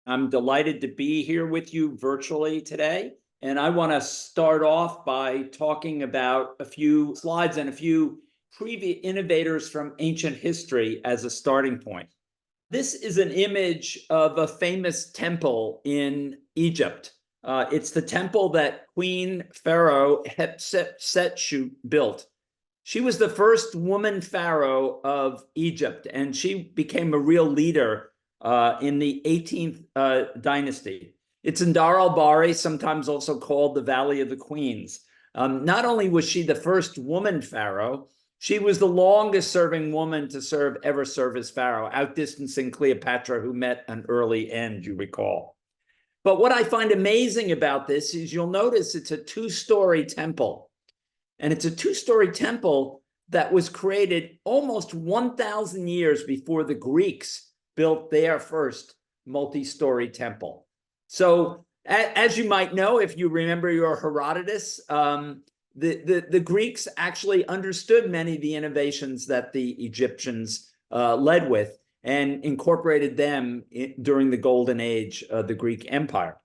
I'm delighted to be here with you virtually today. And I want to start off by talking about a few slides and a few previous innovators from ancient history as a starting point. This is an image of a famous temple in Egypt. It's the temple that Queen Pharaoh Hatshepsut built. She was the first woman pharaoh of Egypt, and she became a real leader in the 18th dynasty. It's in Dar al-Bahri, sometimes also called the Valley of the Queens. Not only was she the first woman pharaoh, she was the longest serving woman to ever serve as pharaoh, outdistancing Cleopatra, who met an early end, you recall. But what I find amazing about this is you'll notice it's a two-story temple. And it's a two-story temple that was created almost 1,000 years before the Greeks built their first multi-story temple. So as you might know, if you remember your Herodotus, the Greeks actually understood many of the innovations that the Egyptians led with and incorporated them during the golden age of the Greek Empire.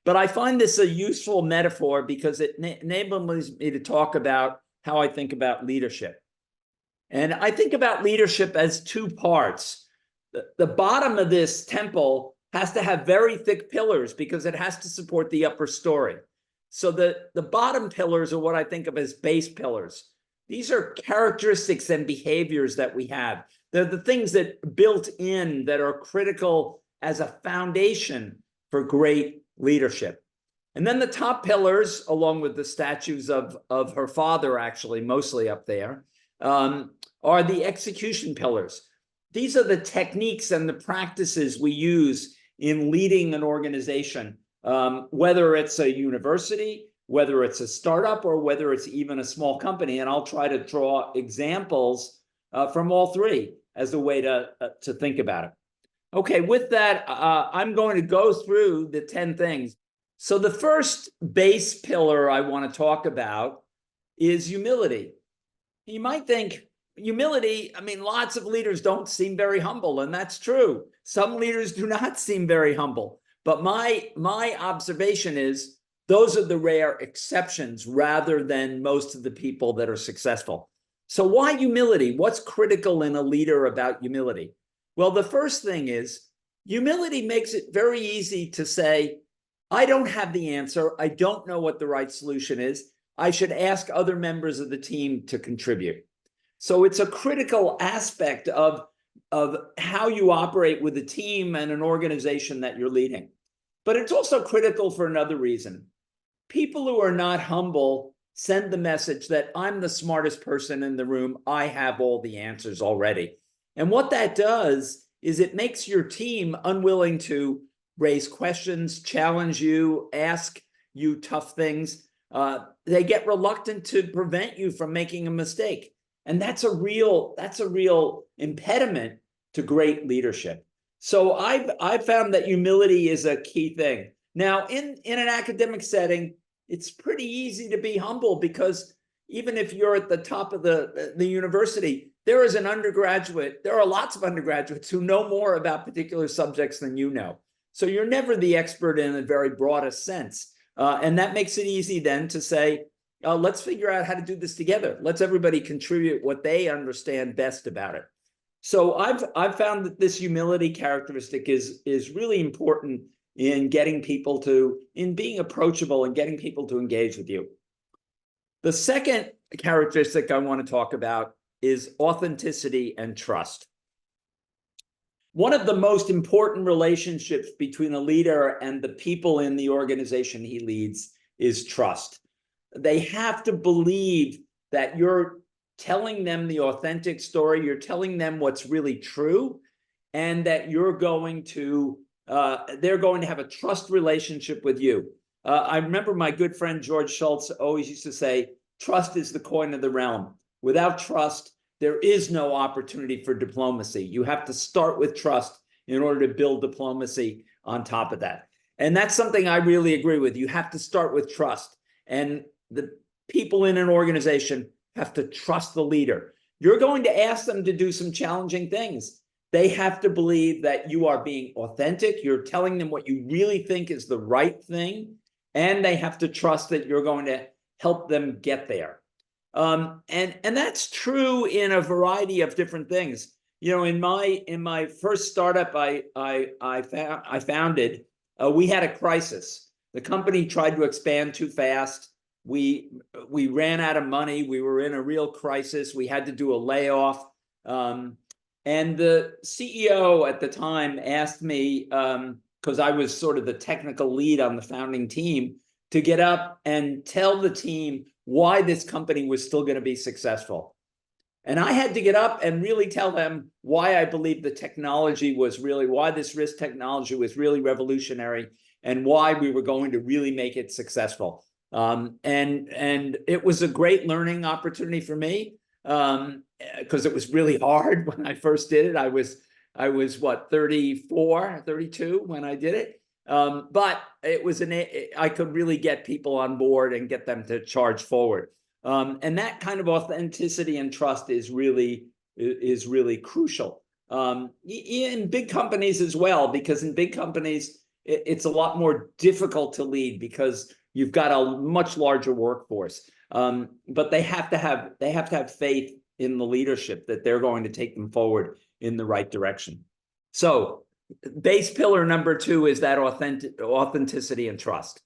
But I find this a useful metaphor because it enables me to talk about how I think about leadership. And I think about leadership as two parts. The bottom of this temple has to have very thick pillars because it has to support the upper story. So the bottom pillars are what I think of as base pillars. These are characteristics and behaviors that we have. They're the things that built in that are critical as a foundation for great leadership. And then the top pillars, along with the statues of her father, actually, mostly up there, are the execution pillars. These are the techniques and the practices we use in leading an organization, whether it's a university, whether it's a startup, or whether it's even a small company. And I'll try to draw examples from all three as a way to think about it. Okay, with that, I'm going to go through the 10 things. So the first base pillar I want to talk about is humility. You might think, humility, I mean, lots of leaders don't seem very humble, and that's true. Some leaders do not seem very humble. But my observation is those are the rare exceptions rather than most of the people that are successful. So why humility? What's critical in a leader about humility? Well, the first thing is humility makes it very easy to say, I don't have the answer. I don't know what the right solution is. I should ask other members of the team to contribute. So it's a critical aspect of how you operate with a team and an organization that you're leading. But it's also critical for another reason. People who are not humble send the message that I'm the smartest person in the room. I have all the answers already. And what that does is it makes your team unwilling to raise questions, challenge you, ask you tough things. They get reluctant to prevent you from making a mistake. And that's a real impediment to great leadership. So I've found that humility is a key thing. Now, in an academic setting, it's pretty easy to be humble because even if you're at the top of the university, there are lots of undergraduates who know more about particular subjects than you know. So you're never the expert in a very broadest sense. And that makes it easy then to say, let's figure out how to do this together. Let's everybody contribute what they understand best about it. So I've found that this humility characteristic is really important in getting people in being approachable and getting people to engage with you. The second characteristic I want to talk about is authenticity and trust. One of the most important relationships between a leader and the people in the organization he leads is trust. They have to believe that you're telling them the authentic story, you're telling them what's really true, and that they're going to have a trust relationship with you. I remember my good friend George Shultz always used to say, trust is the coin of the realm. Without trust, there is no opportunity for diplomacy. You have to start with trust in order to build diplomacy on top of that. And that's something I really agree with. You have to start with trust. And the people in an organization have to trust the leader. You're going to ask them to do some challenging things. They have to believe that you are being authentic. You're telling them what you really think is the right thing. And they have to trust that you're going to help them get there. And that's true in a variety of different things. You know, in my first startup I founded, we had a crisis. The company tried to expand too fast. We ran out of money. We were in a real crisis. We had to do a layoff. And the CEO at the time asked me, because I was sort of the technical lead on the founding team, to get up and tell the team why this company was still going to be successful. And I had to get up and really tell them why I believed the technology was really, why this risk technology was really revolutionary, and why we were going to really make it successful. And it was a great learning opportunity for me, because it was really hard when I first did it. I was what, 34, 32 when I did it. But it was I could really get people on board and get them to charge forward. And that kind of authenticity and trust is really crucial. In big companies as well, because in big companies, it's a lot more difficult to lead because you've got a much larger workforce. But they have to have faith in the leadership that they're going to take them forward in the right direction. So base pillar number 2 is that authenticity and trust.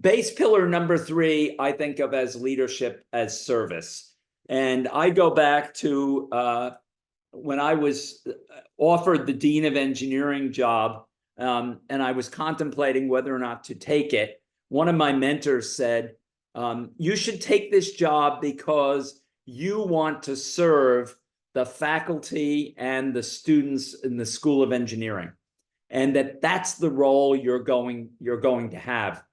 Base pillar number 3, I think of as leadership as service. And I go back to when I was offered the Dean of Engineering job, and I was contemplating whether or not to take it. One of my mentors said, you should take this job because you want to serve the faculty and the students in the School of Engineering, and that's the role you're going to have.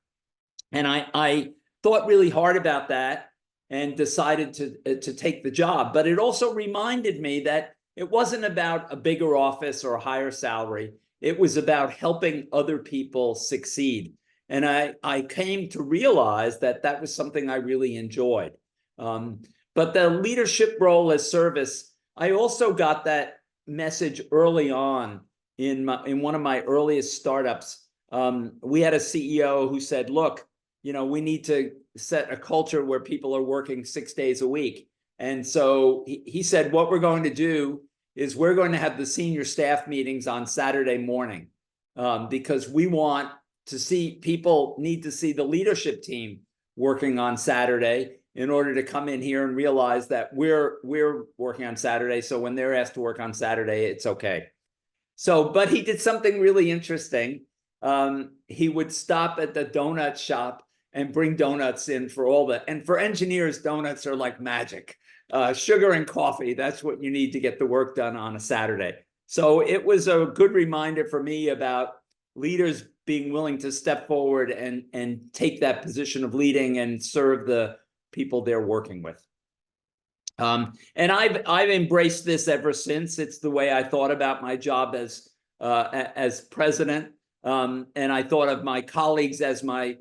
And I thought really hard about that and decided to take the job. But it also reminded me that it wasn't about a bigger office or a higher salary. It was about helping other people succeed. And I came to realize that that was something I really enjoyed. But the leadership role as service, I also got that message early on in one of my earliest startups. We had a CEO who said, look, you know, we need to set a culture where people are working 6 days a week. And so he said, what we're going to do is we're going to have the senior staff meetings on Saturday morning, because we want to see, people need to see the leadership team working on Saturday in order to come in here and realize that we're working on Saturday. So when they're asked to work on Saturday, it's okay. So, but he did something really interesting. He would stop at the donut shop and bring donuts in for and for engineers, donuts are like magic. Sugar and coffee, that's what you need to get the work done on a Saturday. So it was a good reminder for me about leaders being willing to step forward and take that position of leading and serve the people they're working with. And I've embraced this ever since. It's the way I thought about my job as president. And I thought of my colleagues as my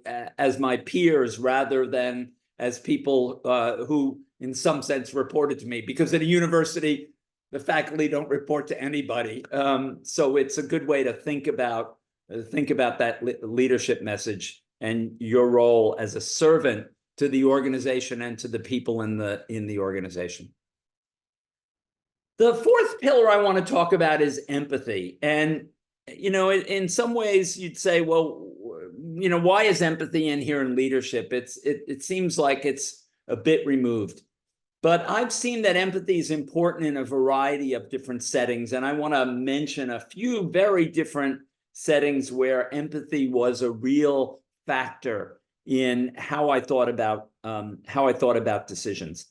peers rather than as people who in some sense reported to me, because at a university, the faculty don't report to anybody. So it's a good way to think about that leadership message and your role as a servant to the organization and to the people in the organization. The fourth pillar I want to talk about is empathy. And, you know, in some ways you'd say, well, you know, why is empathy in here in leadership? It seems like it's a bit removed. But I've seen that empathy is important in a variety of different settings. And I want to mention a few very different settings where empathy was a real factor in how I thought about decisions.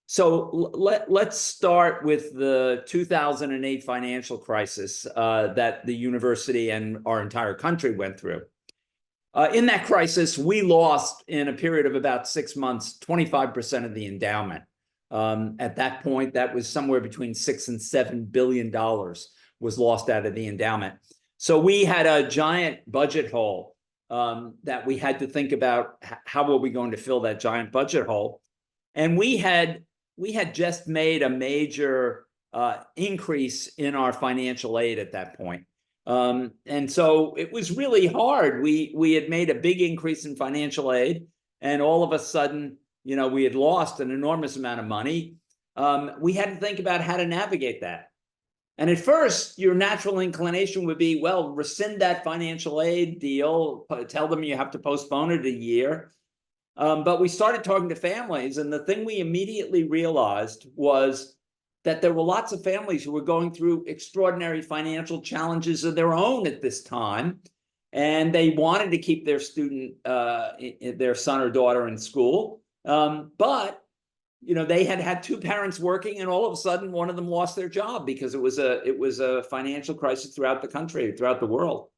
So let's start with the 2008 financial crisis that the university and our entire country went through. In that crisis, we lost, in a period of about 6 months, 25% of the endowment. At that point, that was somewhere between $6 and $7 billion was lost out of the endowment. So we had a giant budget hole that we had to think about. How were we going to fill that giant budget hole? And we had just made a major increase in our financial aid at that point. And so it was really hard. We had made a big increase in financial aid, and all of a sudden, we had lost an enormous amount of money. We had to think about how to navigate that. And at first, your natural inclination would be, well, rescind that financial aid deal, tell them you have to postpone it a year. But we started talking to families, and the thing we immediately realized was that there were lots of families who were going through extraordinary financial challenges of their own at this time, and they wanted to keep their student, their son or daughter in school. But they had two parents working, and all of a sudden one of them lost their job because it was a financial crisis throughout the country, throughout the world.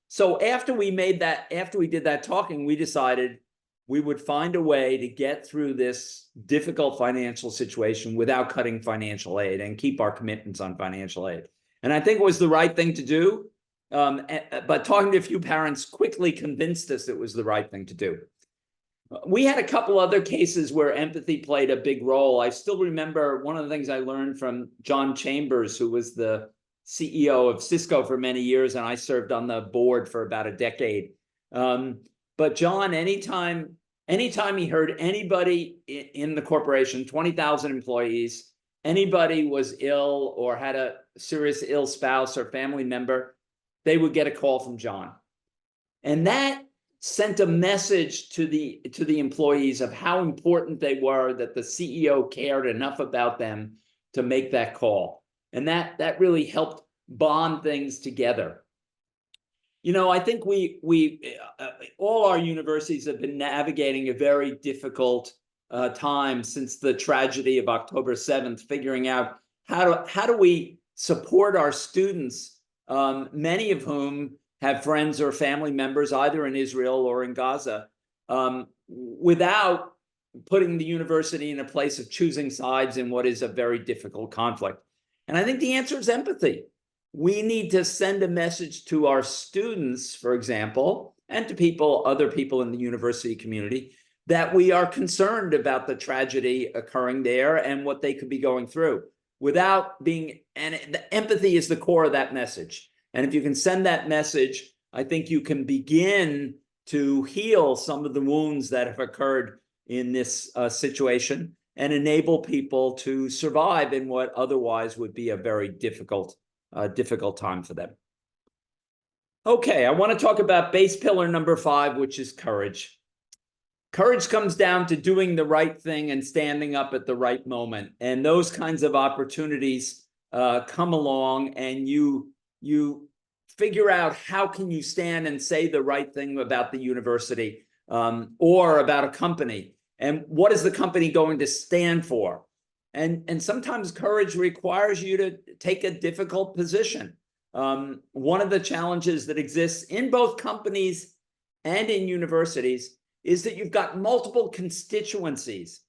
So after we did that talking, we decided we would find a way to get through this difficult financial situation without cutting financial aid and keep our commitments on financial aid. And I think it was the right thing to do. But talking to a few parents quickly convinced us it was the right thing to do. We had a couple other cases where empathy played a big role. I still remember one of the things I learned from John Chambers, who was the CEO of Cisco for many years, and I served on the board for about a decade. But John, anytime he heard anybody in the corporation, 20,000 employees, anybody was ill or had a serious ill spouse or family member, they would get a call from John. And that sent a message to the employees of how important they were, that the CEO cared enough about them to make that call. And that really helped bond things together. I think all our universities have been navigating a very difficult time since the tragedy of October 7th, figuring out how do we support our students, many of whom have friends or family members either in Israel or in Gaza, without putting the university in a place of choosing sides in what is a very difficult conflict. And I think the answer is empathy. We need to send a message to our students, for example, and to other people in the university community, that we are concerned about the tragedy occurring there and what they could be going through, and the empathy is the core of that message. And if you can send that message, I think you can begin to heal some of the wounds that have occurred in this situation and enable people to survive in what otherwise would be a very difficult time for them. Okay, I want to talk about base pillar number 5, which is courage. Courage comes down to doing the right thing and standing up at the right moment. And those kinds of opportunities come along, and you figure out how can you stand and say the right thing about the university or about a company, and what is the company going to stand for. And sometimes courage requires you to take a difficult position. One of the challenges that exists in both companies and in universities is that you've got multiple constituencies,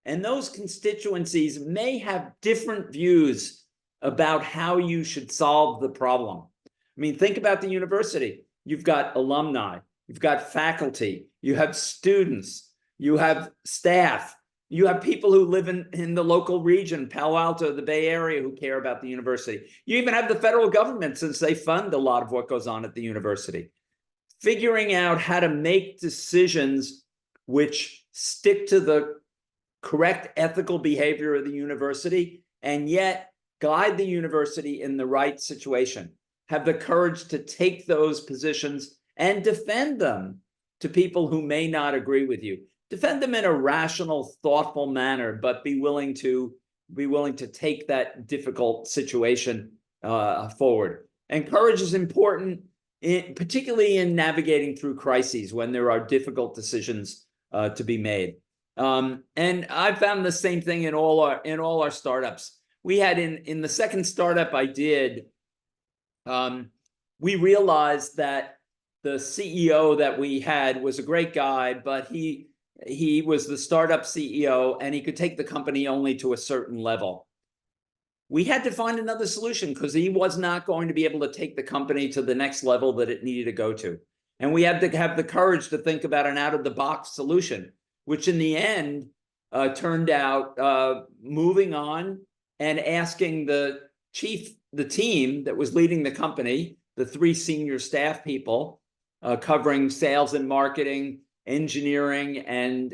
and those constituencies may have different views about how you should solve the problem. I mean, think about the university. You've got alumni, you've got faculty, you have students, you have staff, you have people who live in the local region, Palo Alto, the Bay Area, who care about the university. You even have the federal government, since they fund a lot of what goes on at the university. Figuring out how to make decisions which stick to the correct ethical behavior of the university and yet guide the university in the right situation. Have the courage to take those positions and defend them to people who may not agree with you. Defend them in a rational, thoughtful manner, but be willing to take that difficult situation forward. And courage is important, particularly in navigating through crises when there are difficult decisions to be made. And I've found the same thing in all our startups. We had in the second startup I did, we realized that the CEO that we had was a great guy, but he was the startup CEO, and he could take the company only to a certain level. We had to find another solution because he was not going to be able to take the company to the next level that it needed to go to. And we had to have the courage to think about an out-of-the-box solution, which in the end turned out moving on and asking the team that was leading the company, the 3 senior staff people covering sales and marketing, engineering, and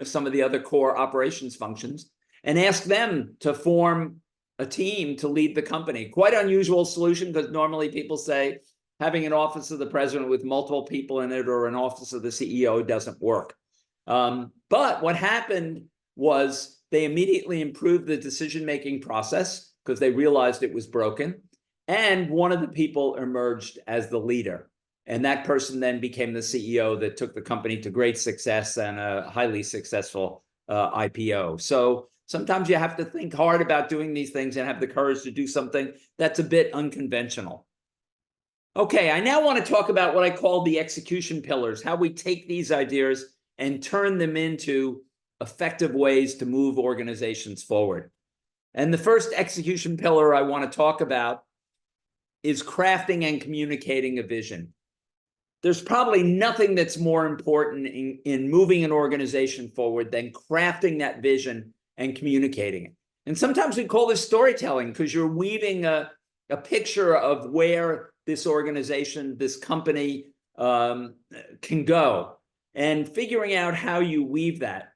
some of the other core operations functions, and ask them to form a team to lead the company. Quite unusual solution, because normally people say having an office of the president with multiple people in it or an office of the CEO doesn't work. But what happened was they immediately improved the decision-making process because they realized it was broken. And one of the people emerged as the leader. And that person then became the CEO that took the company to great success and a highly successful IPO. So sometimes you have to think hard about doing these things and have the courage to do something that's a bit unconventional. Okay, I now want to talk about what I call the execution pillars, how we take these ideas and turn them into effective ways to move organizations forward. And the first execution pillar I want to talk about is crafting and communicating a vision. There's probably nothing that's more important in moving an organization forward than crafting that vision and communicating it. And sometimes we call this storytelling, because you're weaving a picture of where this organization, this company can go, and figuring out how you weave that.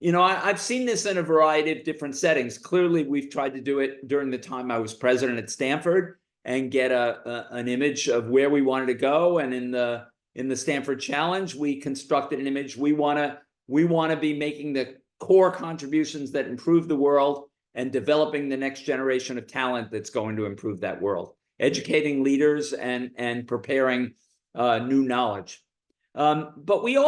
You know, I've seen this in a variety of different settings. Clearly, we've tried to do it during the time I was president at Stanford and get an image of where we wanted to go. And in the Stanford Challenge, we constructed an image. We want to be making the core contributions that improve the world and developing the next generation of talent that's going to improve that world, educating leaders and preparing new knowledge. But we've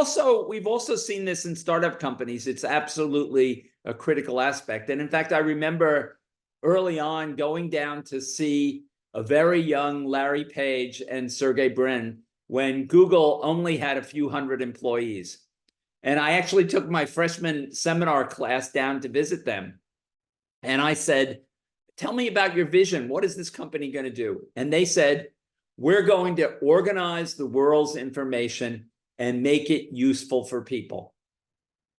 also seen this in startup companies. It's absolutely a critical aspect. And in fact, I remember early on going down to see a very young Larry Page and Sergey Brin when Google only had a few hundred employees. And I actually took my freshman seminar class down to visit them. And I said, tell me about your vision. What is this company going to do? And they said, we're going to organize the world's information and make it useful for people.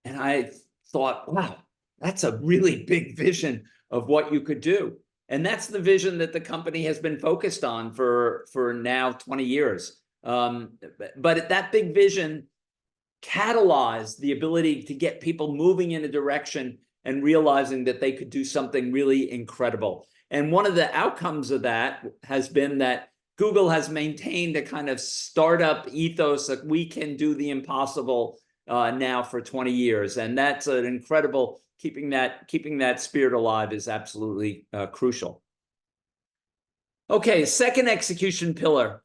And I thought, wow, that's a really big vision of what you could do. And that's the vision that the company has been focused on for now 20 years. But that big vision catalyzed the ability to get people moving in a direction and realizing that they could do something really incredible. And one of the outcomes of that has been that Google has maintained a kind of startup ethos that we can do the impossible now for 20 years. And that's an incredible, keeping that spirit alive is absolutely crucial. Okay, second execution pillar,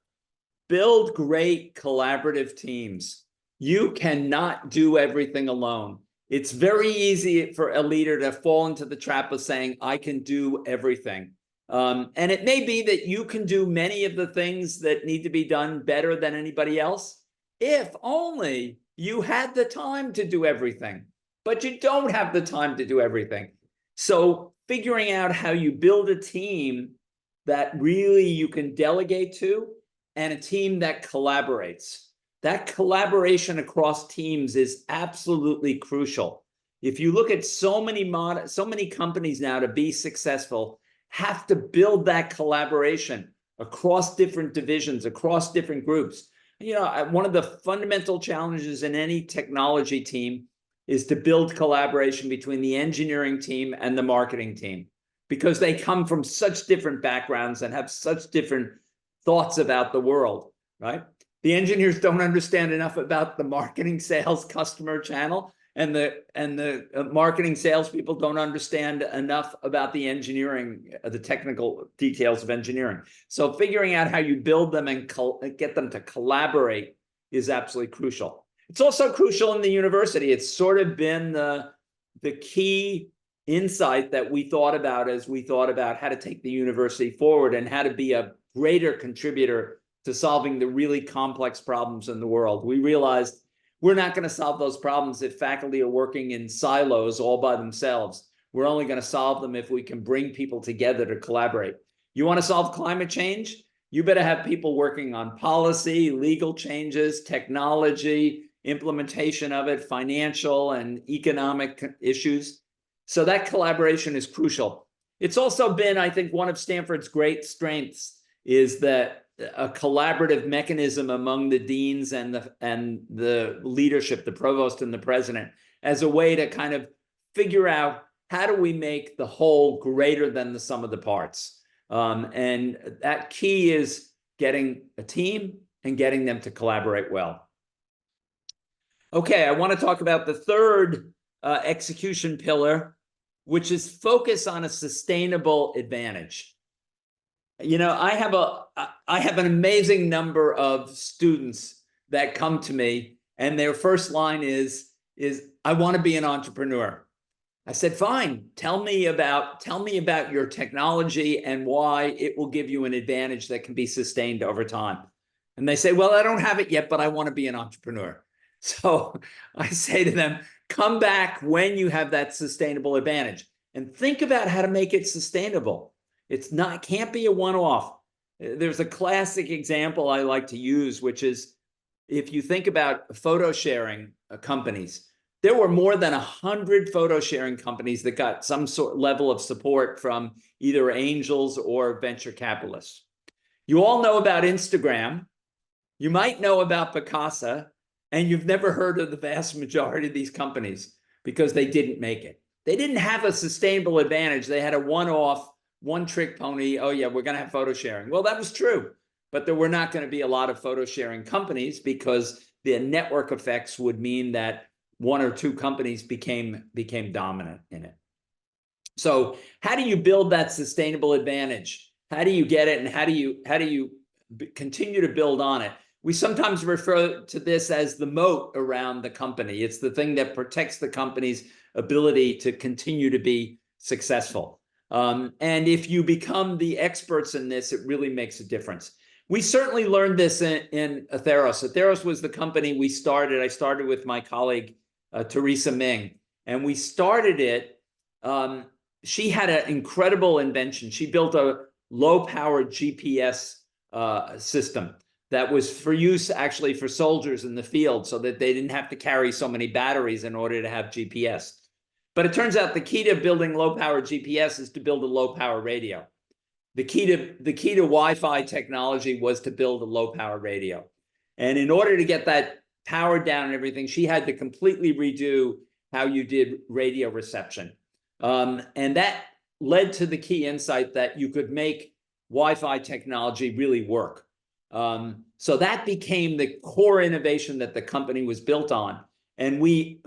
build great collaborative teams. You cannot do everything alone. It's very easy for a leader to fall into the trap of saying, I can do everything. And it may be that you can do many of the things that need to be done better than anybody else, if only you had the time to do everything. But you don't have the time to do everything. So figuring out how you build a team that really you can delegate to, and a team that collaborates. That collaboration across teams is absolutely crucial. If you look at so many companies now to be successful, have to build that collaboration across different divisions, across different groups. You know, one of the fundamental challenges in any technology team is to build collaboration between the engineering team and the marketing team, because they come from such different backgrounds and have such different thoughts about the world, right? The engineers don't understand enough about the marketing, sales, customer channel, and the marketing salespeople don't understand enough about the engineering, the technical details of engineering. So figuring out how you build them and get them to collaborate is absolutely crucial. It's also crucial in the university. It's sort of been the key insight that we thought about as we thought about how to take the university forward and how to be a greater contributor to solving the really complex problems in the world. We realized we're not going to solve those problems if faculty are working in silos all by themselves. We're only going to solve them if we can bring people together to collaborate. You want to solve climate change? You better have people working on policy, legal changes, technology, implementation of it, financial and economic issues. So that collaboration is crucial. It's also been, I think, one of Stanford's great strengths is that a collaborative mechanism among the deans and the leadership, the provost and the president, as a way to kind of figure out how do we make the whole greater than the sum of the parts. And that key is getting a team and getting them to collaborate well. Okay, I want to talk about the third execution pillar, which is focus on a sustainable advantage. You know, I have an amazing number of students that come to me, and their first line is I want to be an entrepreneur. I said, fine, tell me about your technology and why it will give you an advantage that can be sustained over time. And they say, well, I don't have it yet, but I want to be an entrepreneur. So I say to them, come back when you have that sustainable advantage and think about how to make it sustainable. It can't be a one-off. There's a classic example I like to use, which is if you think about photo sharing companies, there were more than 100 photo sharing companies that got some sort level of support from either angels or venture capitalists. You all know about Instagram. You might know about Picasa, and you've never heard of the vast majority of these companies because they didn't make it. They didn't have a sustainable advantage. They had a one-off, one-trick pony. Oh yeah, we're going to have photo sharing. Well, that was true, but there were not going to be a lot of photo sharing companies because the network effects would mean that one or two companies became dominant in it. So how do you build that sustainable advantage? How do you get it, and how do you continue to build on it? We sometimes refer to this as the moat around the company. It's the thing that protects the company's ability to continue to be successful. And if you become the experts in this, it really makes a difference. We certainly learned this in Atheros. Atheros was the company we started. I started with my colleague, Teresa Ming, and we started it. She had an incredible invention. She built a low-powered GPS system that was for use actually for soldiers in the field so that they didn't have to carry so many batteries in order to have GPS. But it turns out the key to building low-powered GPS is to build a low-power radio. The key to Wi-Fi technology was to build a low-power radio. And in order to get that powered down and everything, she had to completely redo how you did radio reception. And that led to the key insight that you could make Wi-Fi technology really work. So that became the core innovation that the company was built on. And we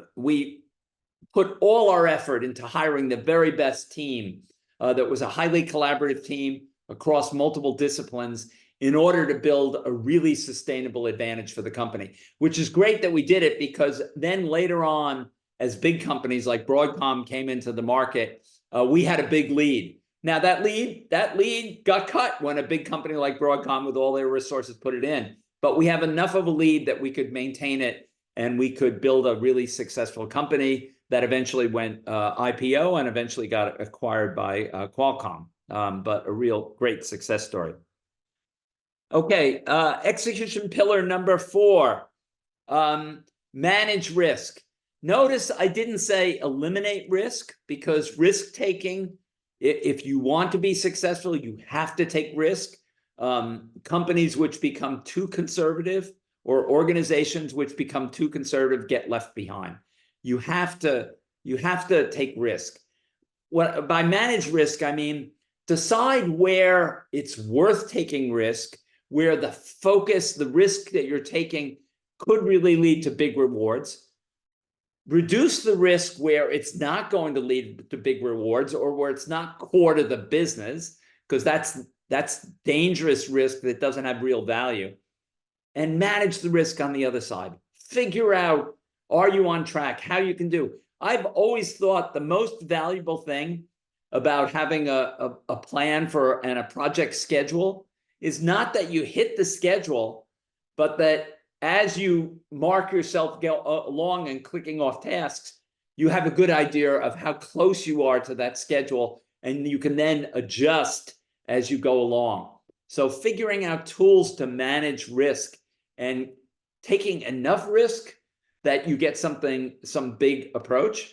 put all our effort into hiring the very best team that was a highly collaborative team across multiple disciplines in order to build a really sustainable advantage for the company, which is great that we did it because then later on, as big companies like Broadcom came into the market, we had a big lead. Now that lead got cut when a big company like Broadcom with all their resources put it in, but we have enough of a lead that we could maintain it and we could build a really successful company that eventually went IPO and eventually got acquired by Qualcomm, but a real great success story. Okay, execution pillar number 4, manage risk. Notice I didn't say eliminate risk because risk-taking, if you want to be successful, you have to take risk. Companies which become too conservative or organizations which become too conservative get left behind. You have to take risk. By manage risk, I mean decide where it's worth taking risk, where the focus, the risk that you're taking could really lead to big rewards. Reduce the risk where it's not going to lead to big rewards or where it's not core to the business, because that's dangerous risk that doesn't have real value. And manage the risk on the other side. Figure out, are you on track? How you can do. I've always thought the most valuable thing about having a plan and a project schedule is not that you hit the schedule, but that as you mark yourself along and clicking off tasks, you have a good idea of how close you are to that schedule, and you can then adjust as you go along. So figuring out tools to manage risk and taking enough risk that you get some big approach.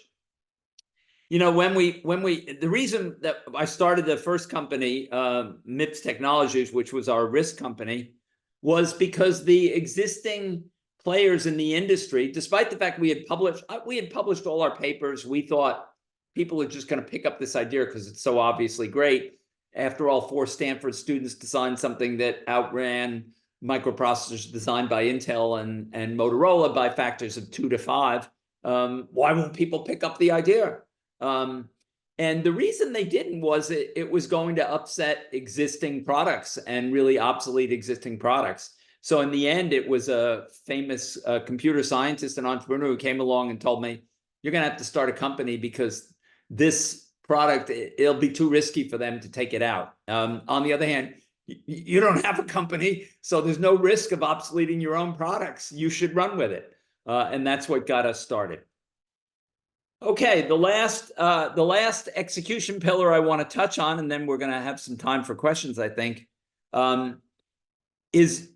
The reason that I started the first company, MIPS Technologies, which was our risk company, was because the existing players in the industry, despite the fact we had published all our papers, we thought people are just going to pick up this idea because it's so obviously great. After all, 4 Stanford students designed something that outran microprocessors designed by Intel and Motorola by factors of 2 to 5. Why won't people pick up the idea? And the reason they didn't was it was going to upset existing products and really obsolete existing products. So in the end, it was a famous computer scientist and entrepreneur who came along and told me, you're going to have to start a company because this product, it'll be too risky for them to take it out. On the other hand, you don't have a company, so there's no risk of obsoleting your own products. You should run with it. And that's what got us started. Okay, the last execution pillar I want to touch on, and then we're going to have some time for questions, I think, is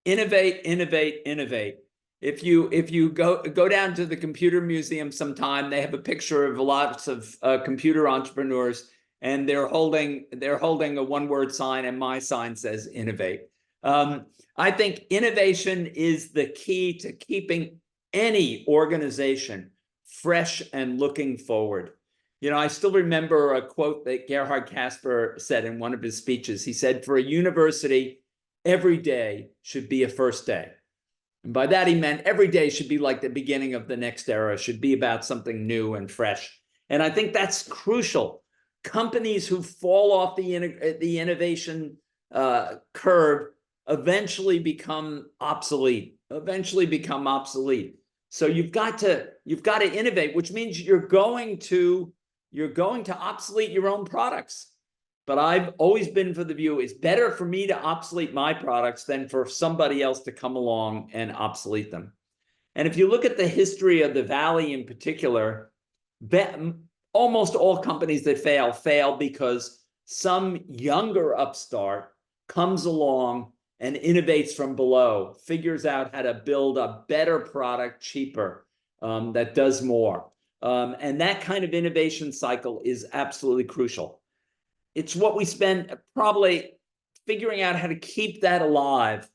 innovate, innovate, innovate. If you go down to the computer museum sometime, they have a picture of lots of computer entrepreneurs, and they're holding a one-word sign, and my sign says innovate. I think innovation is the key to keeping any organization fresh and looking forward. I still remember a quote that Gerhard Casper said in one of his speeches. He said, for a university, every day should be a first day. And by that, he meant every day should be like the beginning of the next era, should be about something new and fresh. And I think that's crucial. Companies who fall off the innovation curve eventually become obsolete, So you've got to innovate, which means you're going to obsolete your own products. But I've always been for the view it's better for me to obsolete my products than for somebody else to come along and obsolete them. And if you look at the history of the Valley in particular, almost all companies that fail because some younger upstart comes along and innovates from below, figures out how to build a better product cheaper, that does more. And that kind of innovation cycle is absolutely crucial. It's what we spend probably figuring out how to keep that alive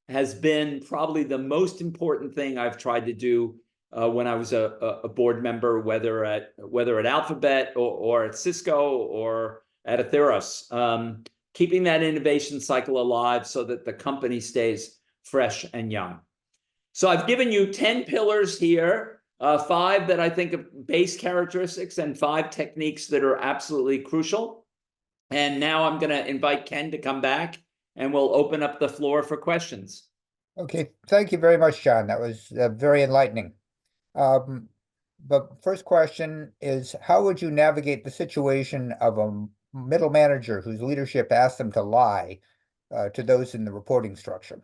has been probably the most important thing I've tried to do when I was a board member, whether at Alphabet or at Cisco or at Atheros. Keeping that innovation cycle alive so that the company stays fresh and young. So I've given you 10 pillars here, 5 that I think of base characteristics and 5 techniques that are absolutely crucial. And now I'm going to invite Ken to come back and we'll open up the floor for questions. Okay, thank you very much, John. That was very enlightening. But first question is, how would you navigate the situation of a middle manager whose leadership asked them to lie to those in the reporting structure?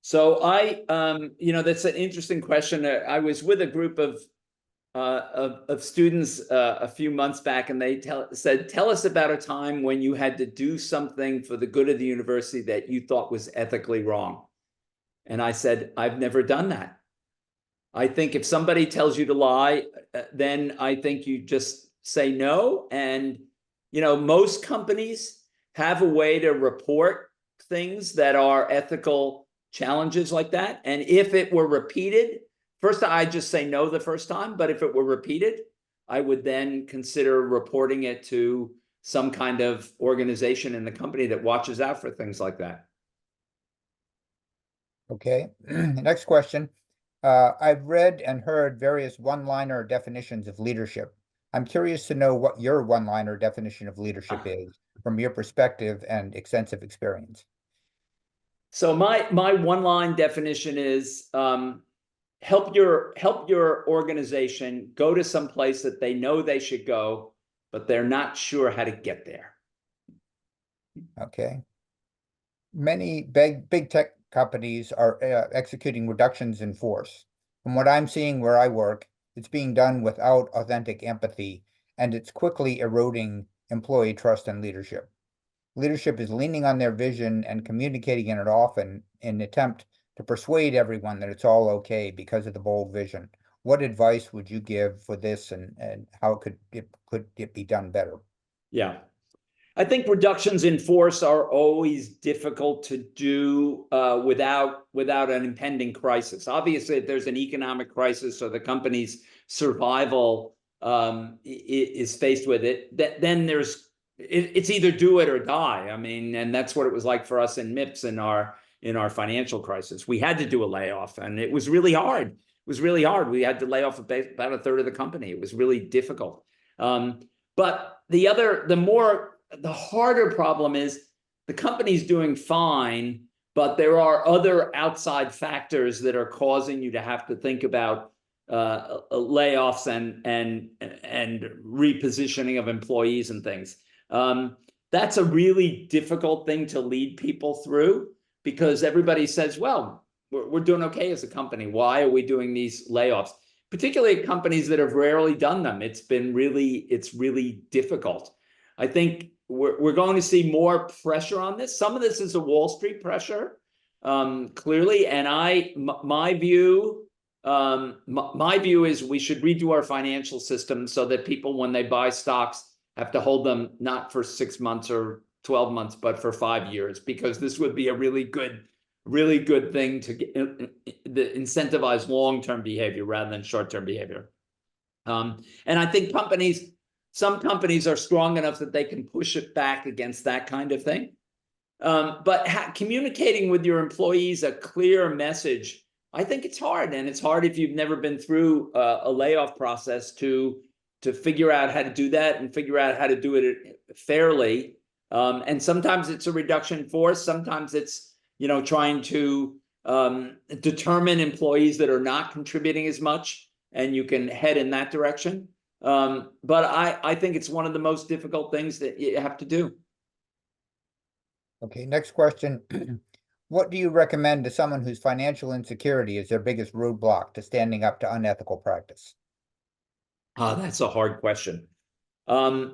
So that's an interesting question. I was with a group of students a few months back, and they said, tell us about a time when you had to do something for the good of the university that you thought was ethically wrong. And I said, I've never done that. I think if somebody tells you to lie, then I think you just say no. And most companies have a way to report things that are ethical challenges like that. And if it were repeated, first, I just say no the first time. But if it were repeated, I would then consider reporting it to some kind of organization in the company that watches out for things like that. Okay. Next question. I've read and heard various one-liner definitions of leadership. I'm curious to know what your one-liner definition of leadership is from your perspective and extensive experience. So my one-line definition is help your organization go to some place that they know they should go, but they're not sure how to get there. Okay. Many big tech companies are executing reductions in force. From what I'm seeing where I work, it's being done without authentic empathy, and it's quickly eroding employee trust and leadership. Leadership is leaning on their vision and communicating it often in an attempt to persuade everyone that it's all okay because of the bold vision. what advice would you give for this, and how could it be done better? Yeah. I think reductions in force are always difficult to do without an impending crisis. Obviously, if there's an economic crisis or the company's survival is faced with it, then it's either do it or die. I mean, and that's what it was like for us in MIPS in our financial crisis. We had to do a layoff, and it was really hard. It was really hard. We had to lay off about a third of the company. It was really difficult. But the harder problem is the company's doing fine, but there are other outside factors that are causing you to have to think about layoffs and repositioning of employees and things. That's a really difficult thing to lead people through, because everybody says, well, we're doing okay as a company. Why are we doing these layoffs? Particularly at companies that have rarely done them. It's really difficult. I think we're going to see more pressure on this. Some of this is a Wall Street pressure, clearly. And my view is we should redo our financial system so that people, when they buy stocks, have to hold them not for 6 months or 12 months, but for 5 years, because this would be a really good thing to incentivize long-term behavior rather than short-term behavior. And I think some companies are strong enough that they can push it back against that kind of thing. But communicating with your employees a clear message, I think it's hard. And it's hard if you've never been through a layoff process to figure out how to do that and figure out how to do it fairly. And sometimes it's a reduction in force. Sometimes it's, trying to determine employees that are not contributing as much, and you can head in that direction. But I think it's one of the most difficult things that you have to do. Okay, next question. What do you recommend to someone whose financial insecurity is their biggest roadblock to standing up to unethical practice? That's a hard question. Yeah,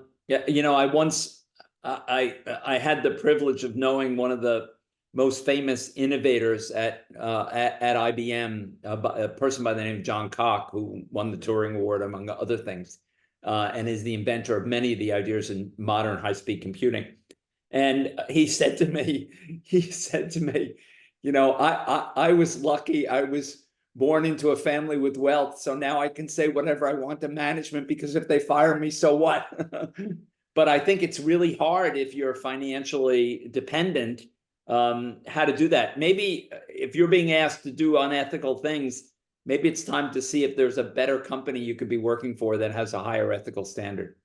I had the privilege of knowing one of the most famous innovators at IBM, a person by the name of John Cock, who won the Turing Award, among other things, and is the inventor of many of the ideas in modern high-speed computing. And he said to me, I was lucky. I was born into a family with wealth, so now I can say whatever I want to management, because if they fire me, so what? But I think it's really hard if you're financially dependent, how to do that. Maybe if you're being asked to do unethical things, maybe it's time to see if there's a better company you could be working for that has a higher ethical standard.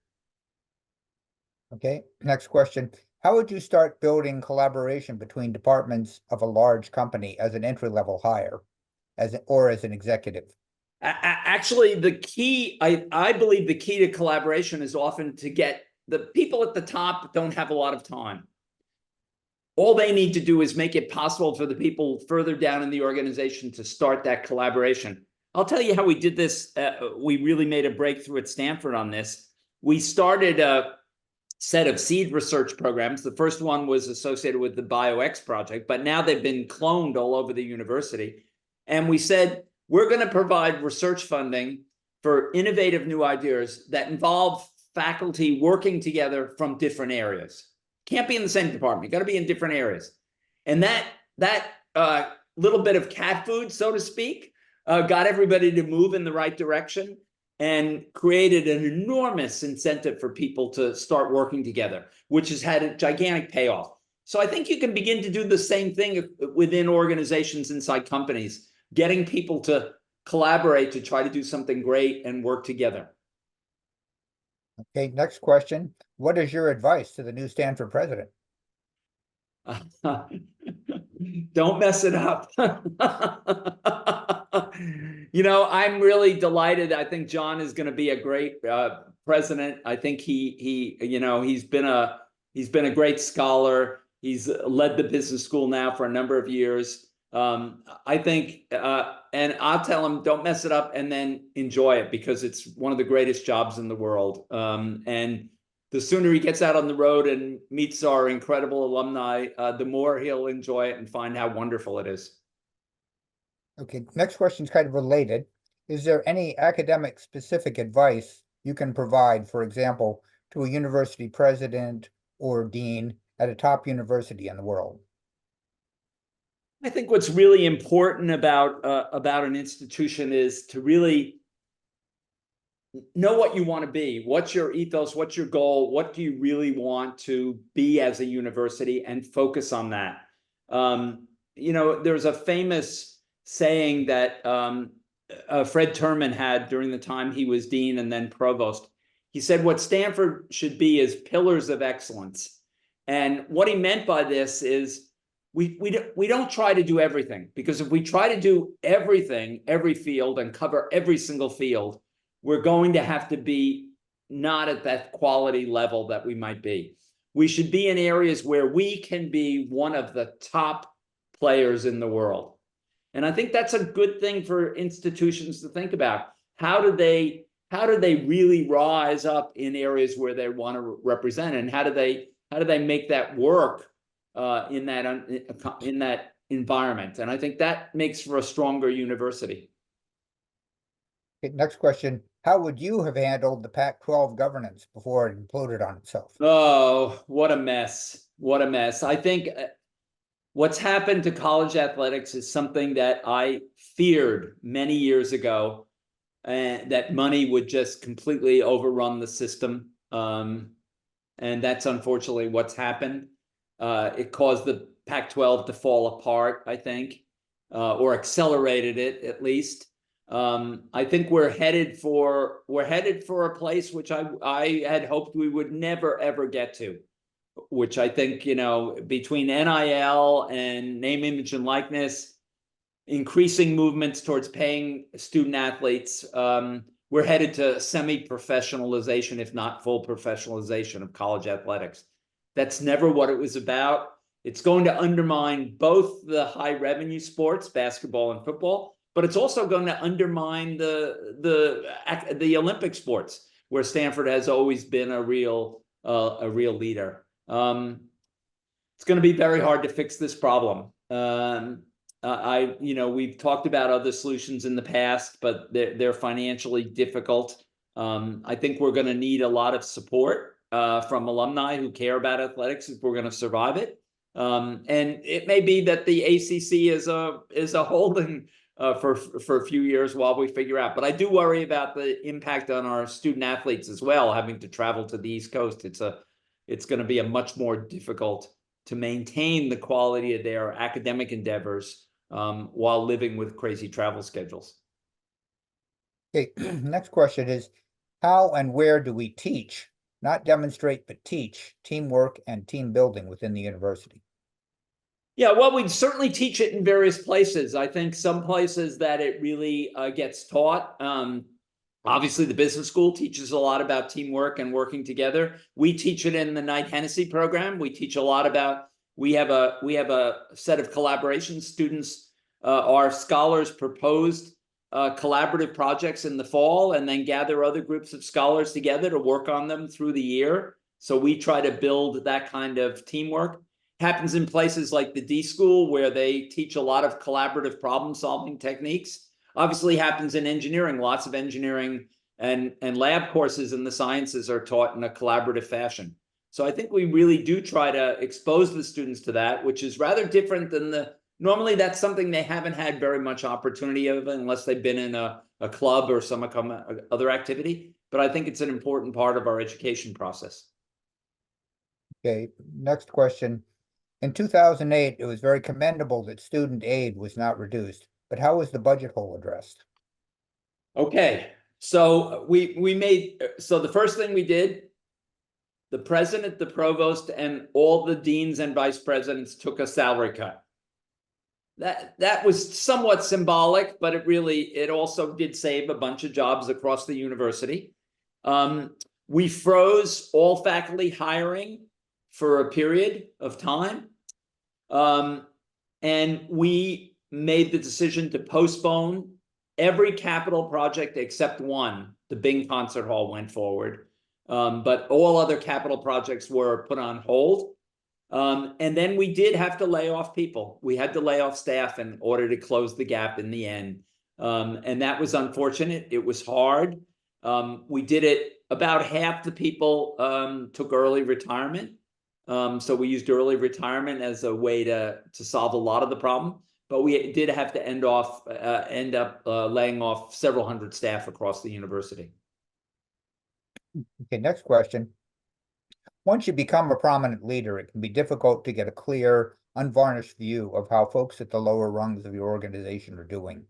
Okay, next question. How would you start building collaboration between departments of a large company as an entry-level hire, or as an executive? Actually, the key, I believe the key to collaboration is often to get the people at the top don't have a lot of time. All they need to do is make it possible for the people further down in the organization to start that collaboration. I'll tell you how we did this. We really made a breakthrough at Stanford on this. We started a set of seed research programs. The first one was associated with the BioX project, but now they've been cloned all over the university. And we said, we're going to provide research funding for innovative new ideas that involve faculty working together from different areas. Can't be in the same department. Got to be in different areas. And that little bit of cat food, so to speak, got everybody to move in the right direction and created an enormous incentive for people to start working together, which has had a gigantic payoff. So I think you can begin to do the same thing within organizations inside companies, getting people to collaborate to try to do something great and work together. Okay, next question. What is your advice to the new Stanford president? Don't mess it up. I'm really delighted. I think John is going to be a great president. I think he's been a great scholar. He's led the business school now for a number of years. I think, and I'll tell him, don't mess it up, and then enjoy it, because it's one of the greatest jobs in the world. And the sooner he gets out on the road and meets our incredible alumni, the more he'll enjoy it and find how wonderful it is. Okay, next question is kind of related. Is there any academic specific advice you can provide, for example, to a university president or dean at a top university in the world? I think what's really important about an institution is to really know what you want to be. What's your ethos? What's your goal? What do you really want to be as a university, and focus on that. There's a famous saying that Fred Terman had during the time he was dean and then provost. He said, what Stanford should be is pillars of excellence. And what he meant by this is we don't try to do everything, because if we try to do everything, every field, and cover every single field, we're going to have to be not at that quality level that we might be. We should be in areas where we can be one of the top players in the world. And I think that's a good thing for institutions to think about. How do they really rise up in areas where they want to represent, and how do they make that work in that environment? And I think that makes for a stronger university. Okay, next question. How would you have handled the Pac-12 governance before it imploded on itself? Oh, what a mess. What a mess. I think what's happened to college athletics is something that I feared many years ago, that money would just completely overrun the system. And that's unfortunately what's happened. It caused the Pac-12 to fall apart, I think, or accelerated it at least. I think we're headed for a place which I had hoped we would never ever get to, which I think, between NIL and name, image, and likeness, increasing movements towards paying student athletes, we're headed to semi-professionalization, if not full professionalization of college athletics. That's never what it was about. It's going to undermine both the high revenue sports, basketball and football, but it's also going to undermine the Olympic sports, where Stanford has always been a real leader. It's going to be very hard to fix this problem. We've talked about other solutions in the past, but they're financially difficult. I think we're going to need a lot of support from alumni who care about athletics if we're going to survive it. And it may be that the ACC is a holding for a few years while we figure out. But I do worry about the impact on our student athletes as well, having to travel to the East Coast. It's going to be a much more difficult to maintain the quality of their academic endeavors while living with crazy travel schedules. Okay, next question is, how and where do we teach, not demonstrate, but teach teamwork and team building within the university? Yeah, well, we'd certainly teach it in various places. I think some places that it really gets taught. Obviously, the business school teaches a lot about teamwork and working together. We teach it in the Knight-Hennessy program. We teach a lot about, we have a set of collaboration students. Our scholars proposed collaborative projects in the fall, and then gather other groups of scholars together to work on them through the year. So we try to build that kind of teamwork. Happens in places like the D School, where they teach a lot of collaborative problem-solving techniques. Obviously happens in engineering. Lots of engineering and lab courses in the sciences are taught in a collaborative fashion. So I think we really do try to expose the students to that, which is rather different than normally that's something they haven't had very much opportunity of unless they've been in a club or some other activity. But I think it's an important part of our education process. Okay, next question. In 2008, it was very commendable that student aid was not reduced, but how was the budget hole addressed? Okay, so the first thing we did, the president, the provost, and all the deans and vice presidents took a salary cut. That was somewhat symbolic, but it also did save a bunch of jobs across the university. We froze all faculty hiring for a period of time. And we made the decision to postpone every capital project except one. The Bing Concert Hall went forward, but all other capital projects were put on hold. And then we did have to lay off people. We had to lay off staff in order to close the gap in the end. And that was unfortunate. It was hard. We did it, about half the people took early retirement. So we used early retirement as a way to solve a lot of the problem. But we did have to end up laying off several hundred staff across the university. Okay, next question. Once you become a prominent leader, it can be difficult to get a clear, unvarnished view of how folks at the lower rungs of your organization are doing.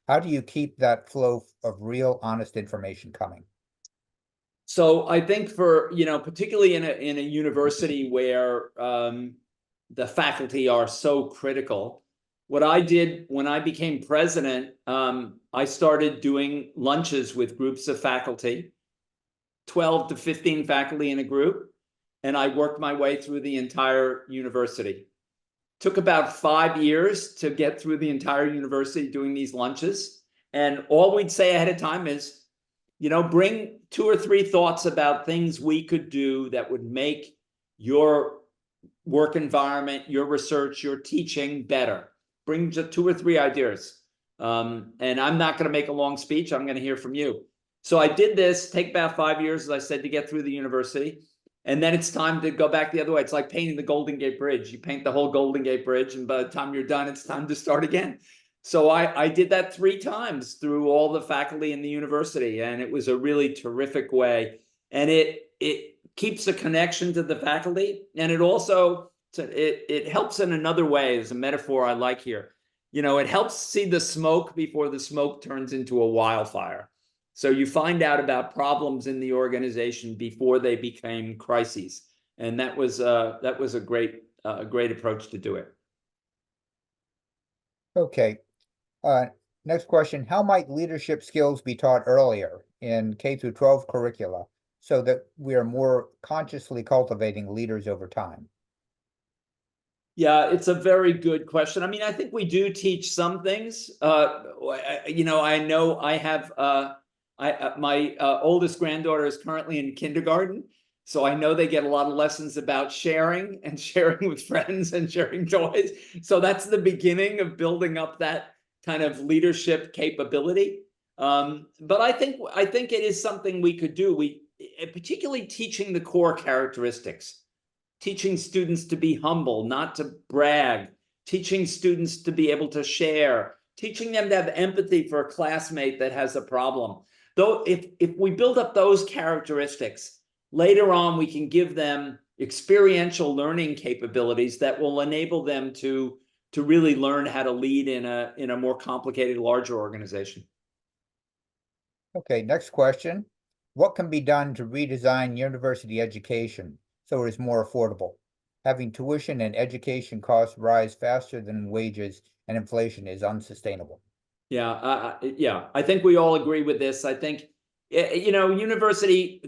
How do you keep that flow of real, honest information coming? So I think for, particularly in a university where the faculty are so critical, what I did when I became president, I started doing lunches with groups of faculty, 12 to 15 faculty in a group, and I worked my way through the entire university. Took about 5 years to get through the entire university doing these lunches. And all we'd say ahead of time is, bring 2 or 3 thoughts about things we could do that would make your work environment, your research, your teaching better. Bring just 2 or 3 ideas. And I'm not going to make a long speech. I'm going to hear from you. So I did this, take about 5 years, as I said, to get through the university. And then it's time to go back the other way. It's like painting the Golden Gate Bridge. You paint the whole Golden Gate Bridge, and by the time you're done, it's time to start again. So I did that 3 times through all the faculty in the university, and it was a really terrific way. And it keeps a connection to the faculty, and it also it helps in another way. As a metaphor I like here. It helps see the smoke before the smoke turns into a wildfire. So you find out about problems in the organization before they became crises, and that was a great approach to do it. Okay. Next question. How might leadership skills be taught earlier in K through 12 curricula so that we are more consciously cultivating leaders over time? Yeah, it's a very good question. I mean, I think we do teach some things. I know I have my oldest granddaughter is currently in kindergarten, so I know they get a lot of lessons about sharing and sharing with friends and sharing toys. So that's the beginning of building up that kind of leadership capability. But I think it is something we could do. Particularly teaching the core characteristics. Teaching students to be humble, not to brag, teaching students to be able to share, teaching them to have empathy for a classmate that has a problem. Though if we build up those characteristics, later on we can give them experiential learning capabilities that will enable them to really learn how to lead in a more complicated, larger organization. Okay, next question. What can be done to redesign university education so it is more affordable? Having tuition and education costs rise faster than wages and inflation is unsustainable. Yeah, I think we all agree with this. I think, university,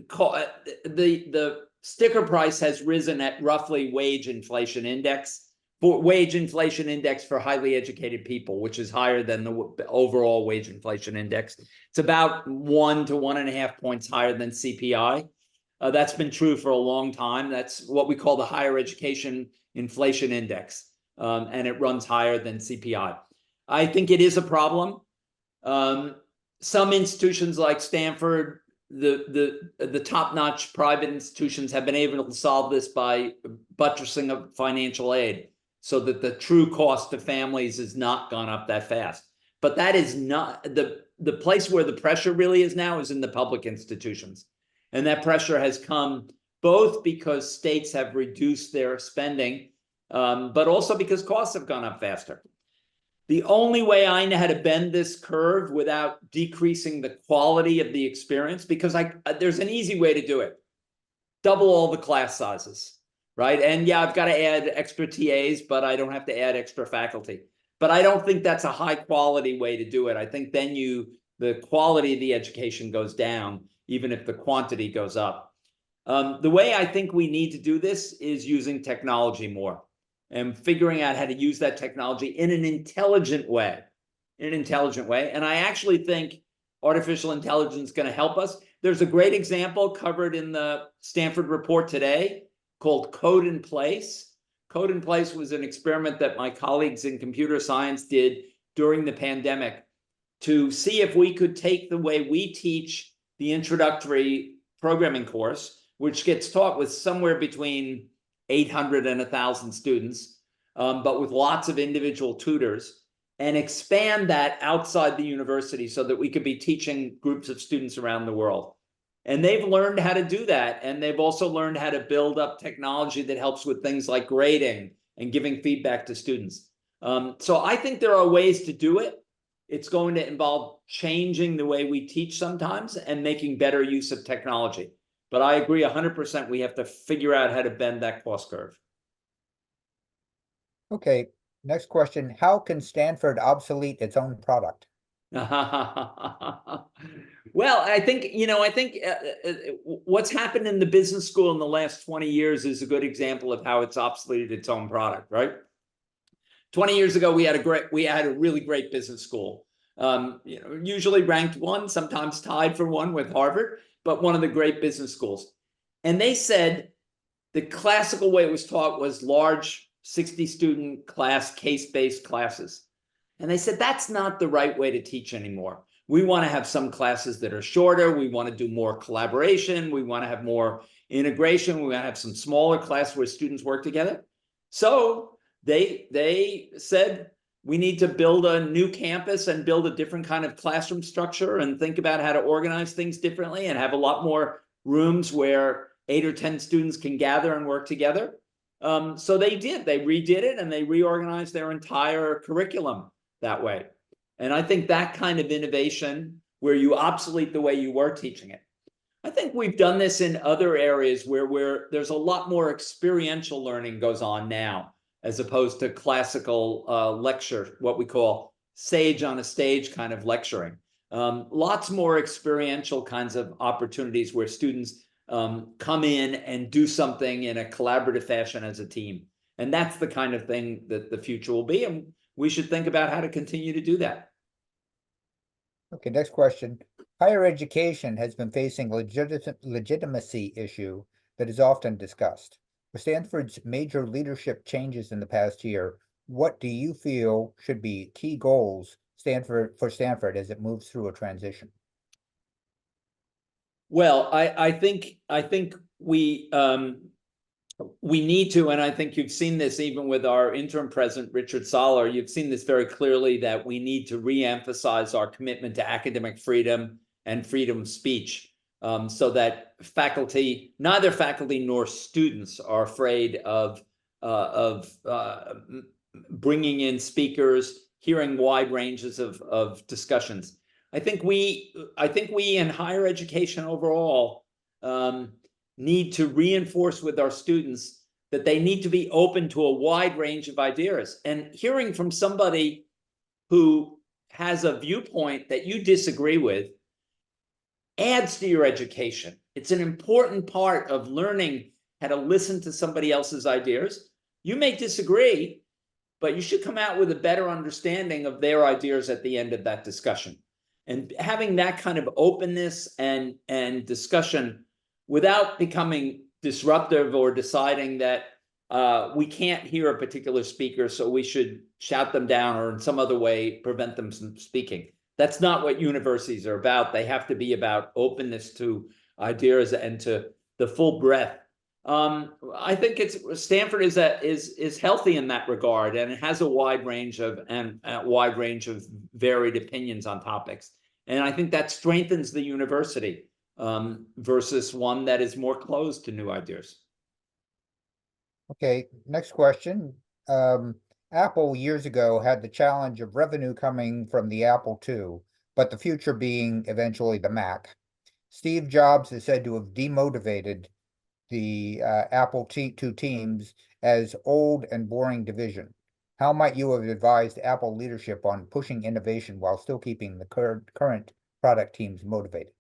the sticker price has risen at roughly wage inflation index for highly educated people, which is higher than the overall wage inflation index. It's about 1 to 1.5 points higher than CPI. That's been true for a long time. That's what we call the higher education inflation index, and it runs higher than CPI. I think it is a problem. Some institutions like Stanford, the top-notch private institutions, have been able to solve this by buttressing of financial aid so that the true cost to families has not gone up that fast. But that is not the place where the pressure really is now is in the public institutions. And that pressure has come both because states have reduced their spending, but also because costs have gone up faster. The only way I know how to bend this curve without decreasing the quality of the experience, because there's an easy way to do it. Double all the class sizes, right? And yeah, I've got to add extra TAs, but I don't have to add extra faculty. But I don't think that's a high quality way to do it. I think then the quality of the education goes down, even if the quantity goes up. The way I think we need to do this is using technology more and figuring out how to use that technology in an intelligent way. And I actually think artificial intelligence is going to help us. There's a great example covered in the Stanford report today called Code in Place. Code in Place was an experiment that my colleagues in computer science did during the pandemic to see if we could take the way we teach the introductory programming course, which gets taught with somewhere between 800 and 1,000 students, but with lots of individual tutors, and expand that outside the university so that we could be teaching groups of students around the world. And they've learned how to do that. And they've also learned how to build up technology that helps with things like grading and giving feedback to students. So I think there are ways to do it. It's going to involve changing the way we teach sometimes and making better use of technology. But I agree 100%, we have to figure out how to bend that cost curve. Okay, next question. How can Stanford obsolete its own product? Well, I think, what's happened in the business school in the last 20 years is a good example of how it's obsoleted its own product, right? 20 years ago, we had a really great business school, usually ranked one, sometimes tied for one with Harvard, but one of the great business schools. And they said the classical way it was taught was large 60-student class, case-based classes. And they said, that's not the right way to teach anymore. We want to have some classes that are shorter. We want to do more collaboration. We want to have more integration. We want to have some smaller classes where students work together. So they said, we need to build a new campus and build a different kind of classroom structure and think about how to organize things differently and have a lot more rooms where 8 or 10 students can gather and work together. So they redid it, and they reorganized their entire curriculum that way. And I think that kind of innovation where you obsolete the way you were teaching it. I think we've done this in other areas where there's a lot more experiential learning goes on now, as opposed to classical lecture, what we call sage on a stage kind of lecturing. Lots more experiential kinds of opportunities where students come in and do something in a collaborative fashion as a team. And that's the kind of thing that the future will be. And we should think about how to continue to do that. Okay, next question. Higher education has been facing a legitimacy issue that is often discussed. With Stanford's major leadership changes in the past year, what do you feel should be key goals for Stanford as it moves through a transition? Well, I think we need to, and I think you've seen this even with our interim president, Richard Soller, you've seen this very clearly, that we need to reemphasize our commitment to academic freedom and freedom of speech, so that neither faculty nor students are afraid of bringing in speakers, hearing wide ranges of discussions. I think we in higher education overall need to reinforce with our students that they need to be open to a wide range of ideas. And hearing from somebody who has a viewpoint that you disagree with adds to your education. It's an important part of learning how to listen to somebody else's ideas. You may disagree, but you should come out with a better understanding of their ideas at the end of that discussion. And having that kind of openness and discussion without becoming disruptive or deciding that we can't hear a particular speaker, so we should shout them down or in some other way prevent them from speaking. That's not what universities are about. They have to be about openness to ideas and to the full breadth. I think Stanford is healthy in that regard, and it has a wide range of varied opinions on topics. And I think that strengthens the university versus one that is more closed to new ideas. Okay, next question. Apple years ago had the challenge of revenue coming from the Apple II, but the future being eventually the Mac. Steve Jobs is said to have demotivated the Apple II teams as old and boring division. How might you have advised Apple leadership on pushing innovation while still keeping the current product teams motivated?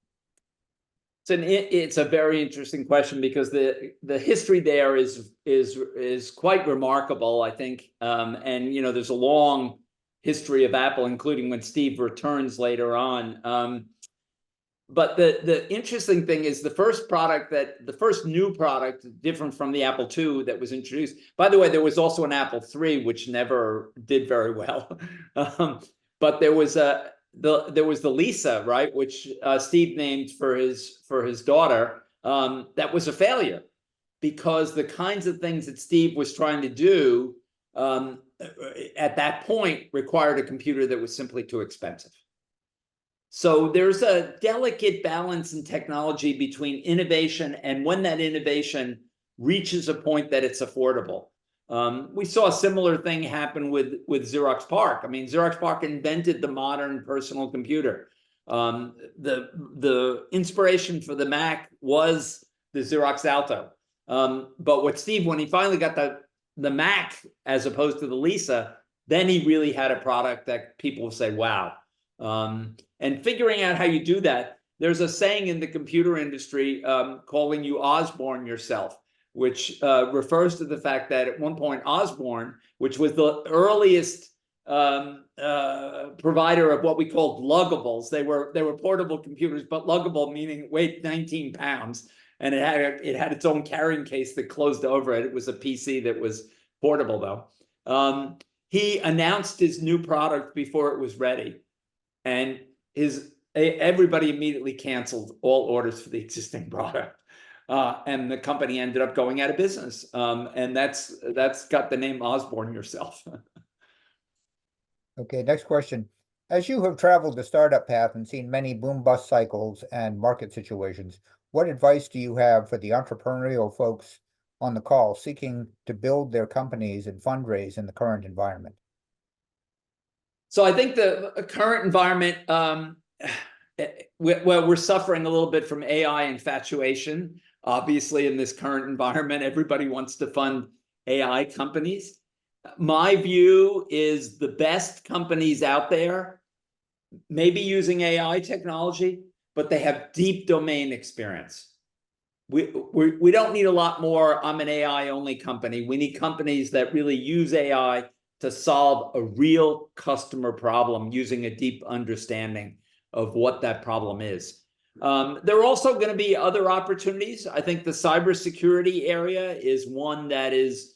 It's a very interesting question, because the history there is quite remarkable, I think. And there's a long history of Apple, including when Steve returns later on. But the interesting thing is the first new product, different from the Apple II that was introduced. By the way, there was also an Apple III, which never did very well. But there was there was the Lisa, right, which Steve named for his daughter. That was a failure because the kinds of things that Steve was trying to do at that point required a computer that was simply too expensive. So there's a delicate balance in technology between innovation and when that innovation reaches a point that it's affordable. We saw a similar thing happen with Xerox PARC. I mean, Xerox PARC invented the modern personal computer. The inspiration for the Mac was the Xerox Alto. But what Steve, when he finally got the Mac as opposed to the Lisa, then he really had a product that people say, wow. And figuring out how you do that, there's a saying in the computer industry, calling you Osborne yourself, which refers to the fact that at one point Osborne, which was the earliest provider of what we called luggables, they were portable computers, but luggable meaning weighed 19 pounds, and it had its own carrying case that closed over it. It was a PC that was portable though. He announced his new product before it was ready, and everybody immediately canceled all orders for the existing product. And the company ended up going out of business. And that's got the name Osborne yourself. Okay, next question. As you have traveled the startup path and seen many boom-bust cycles and market situations, what advice do you have for the entrepreneurial folks on the call seeking to build their companies and fundraise in the current environment? So I think the current environment, we're suffering a little bit from AI infatuation. Obviously, in this current environment, everybody wants to fund AI companies. My view is the best companies out there may be using AI technology, but they have deep domain experience. We don't need a lot more, I'm an AI only company. We need companies that really use AI to solve a real customer problem using a deep understanding of what that problem is. There are also going to be other opportunities. I think the cybersecurity area is one that is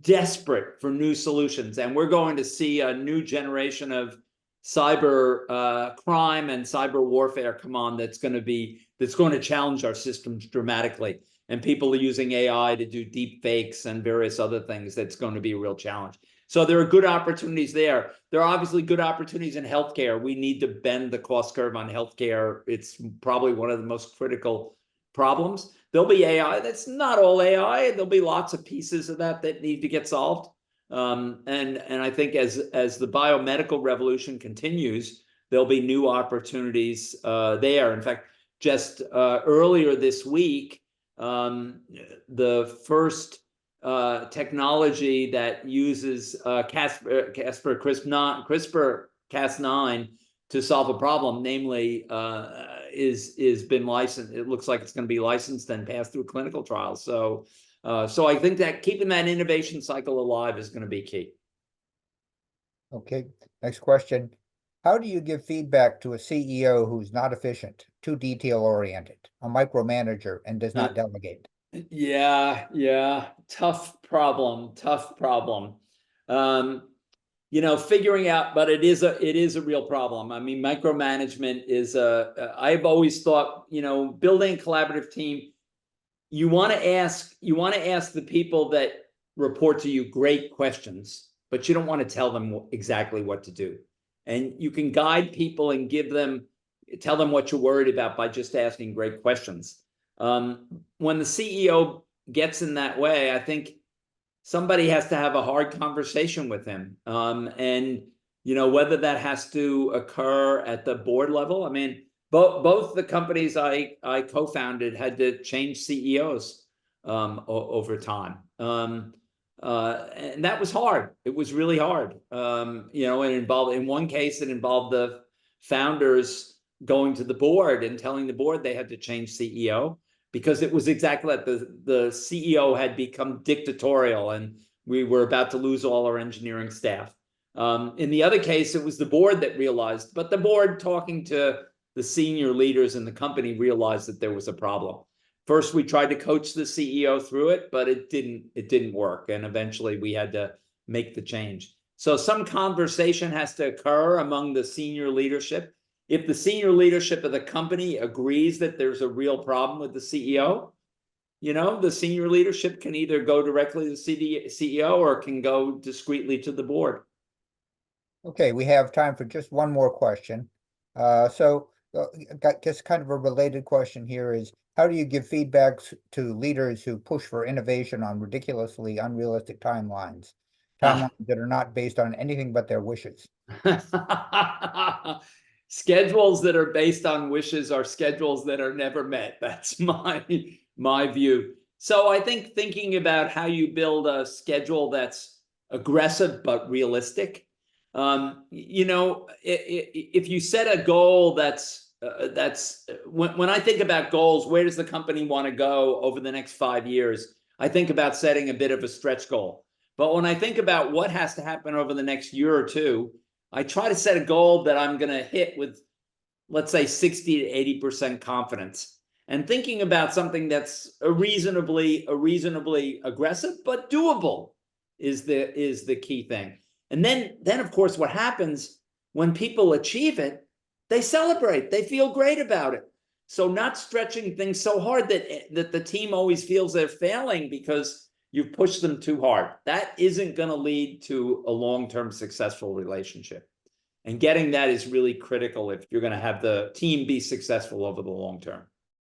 desperate for new solutions, and we're going to see a new generation of cyber crime and cyber warfare come on that's going to challenge our systems dramatically. And people are using AI to do deep fakes and various other things. That's going to be a real challenge. So there are good opportunities there. There are obviously good opportunities in healthcare. We need to bend the cost curve on healthcare. It's probably one of the most critical problems. There'll be AI. That's not all AI. There'll be lots of pieces of that need to get solved. And I think as the biomedical revolution continues, there'll be new opportunities there. In fact, just earlier this week, the first technology that uses CRISPR-Cas9 to solve a problem, namely, is been licensed. It looks like it's going to be licensed and passed through clinical trials. So I think that keeping that innovation cycle alive is going to be key. Okay, next question. How do you give feedback to a CEO who's not efficient, too detail-oriented, a micromanager, and does not delegate? Yeah. Tough problem. Figuring out, but it is a real problem. I mean, micromanagement is I've always thought, building a collaborative team, you want to ask the people that report to you great questions, but you don't want to tell them exactly what to do. And you can guide people and tell them what you're worried about by just asking great questions. When the CEO gets in that way, I think somebody has to have a hard conversation with him. And whether that has to occur at the board level. I mean, both the companies I co-founded had to change CEOs over time. And that was hard. It was really hard. In one case, it involved the founders going to the board and telling the board they had to change CEO, because it was exactly that the CEO had become dictatorial and we were about to lose all our engineering staff. In the other case, it was the board that realized, but the board, talking to the senior leaders in the company, realized that there was a problem. First, we tried to coach the CEO through it, but it didn't work. And eventually we had to make the change. So some conversation has to occur among the senior leadership. If the senior leadership of the company agrees that there's a real problem with the CEO, the senior leadership can either go directly to the CEO or can go discreetly to the board. Okay, we have time for just one more question. Guess kind of a related question here is, how do you give feedback to leaders who push for innovation on ridiculously unrealistic timelines that are not based on anything but their wishes? Schedules that are based on wishes are schedules that are never met. That's my view. So I think thinking about how you build a schedule that's aggressive but realistic. If you set a goal that's when I think about goals, where does the company want to go over the next 5 years? I think about setting a bit of a stretch goal. But when I think about what has to happen over the next year or two, I try to set a goal that I'm going to hit with, let's say, 60 to 80% confidence. And thinking about something that's a reasonably aggressive but doable is the key thing. And then of course, what happens when people achieve it, they celebrate, they feel great about it. So not stretching things so hard that the team always feels they're failing because you've pushed them too hard. That isn't going to lead to a long-term successful relationship. And getting that is really critical if you're going to have the team be successful over the long term.